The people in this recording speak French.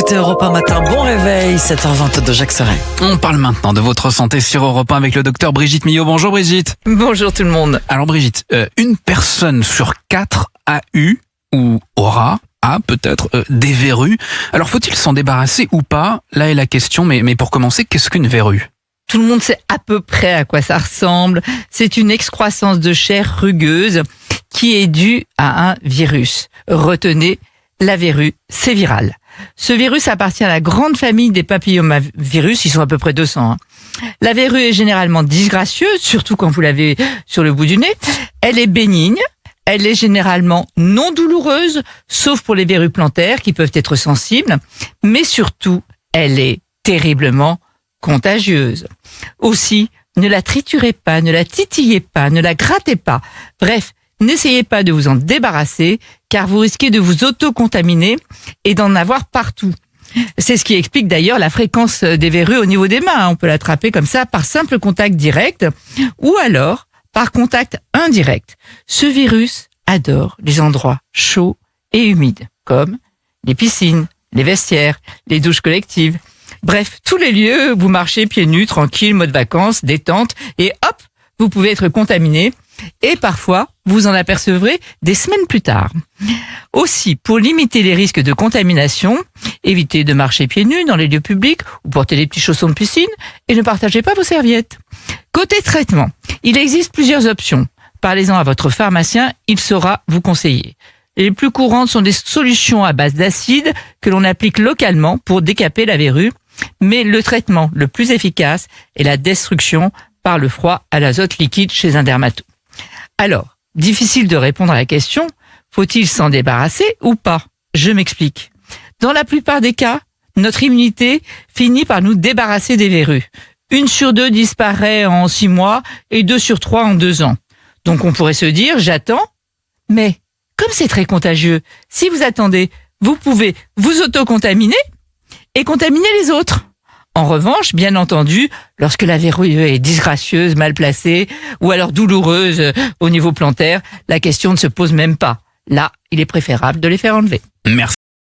écoutez Europe 1 matin, bon réveil, 7h22, Jacques Serret. On parle maintenant de votre santé sur Europe 1 avec le docteur Brigitte Millot. Bonjour Brigitte. Bonjour tout le monde. Alors Brigitte, une personne sur 4 a eu ou aura peut-être des verrues. Alors faut-il s'en débarrasser ou pas? Là est la question, mais pour commencer, qu'est-ce qu'une verrue? Tout le monde sait à peu près à quoi ça ressemble. C'est une excroissance de chair rugueuse qui est due à un virus. Retenez, la verrue, c'est viral. Ce virus appartient à la grande famille des papillomavirus, ils sont à peu près 200. La verrue est généralement disgracieuse, surtout quand vous l'avez sur le bout du nez. Elle est bénigne, elle est généralement non douloureuse, sauf pour les verrues plantaires qui peuvent être sensibles, mais surtout, elle est terriblement contagieuse. Aussi, ne la triturez pas, ne la titillez pas, ne la grattez pas. Bref, n'essayez pas de vous en débarrasser, car vous risquez de vous auto-contaminer et d'en avoir partout. C'est ce qui explique d'ailleurs la fréquence des verrues au niveau des mains. On peut l'attraper comme ça par simple contact direct ou alors par contact indirect. Ce virus adore les endroits chauds et humides, comme les piscines, les vestiaires, les douches collectives. Bref, tous les lieux où vous marchez pieds nus, tranquille, mode vacances, détente, et hop, vous pouvez être contaminé. Et parfois, vous en apercevrez des semaines plus tard. Aussi, pour limiter les risques de contamination, évitez de marcher pieds nus dans les lieux publics ou portez des petits chaussons de piscine et ne partagez pas vos serviettes. Côté traitement, il existe plusieurs options. Parlez-en à votre pharmacien, il saura vous conseiller. Les plus courantes sont des solutions à base d'acide que l'on applique localement pour décaper la verrue, mais le traitement le plus efficace est la destruction par le froid à l'azote liquide chez un dermato. Alors, difficile de répondre à la question, faut-il s'en débarrasser ou pas? Je m'explique. Dans la plupart des cas, notre immunité finit par nous débarrasser des verrues. 1 sur 2 disparaît en 6 mois et 2 sur 3 en 2 ans. Donc on pourrait se dire, j'attends, mais comme c'est très contagieux, si vous attendez, vous pouvez vous auto-contaminer et contaminer les autres. En revanche, bien entendu, lorsque la verrue est disgracieuse, mal placée, ou alors douloureuse au niveau plantaire, la question ne se pose même pas. Là, il est préférable de les faire enlever. Merci.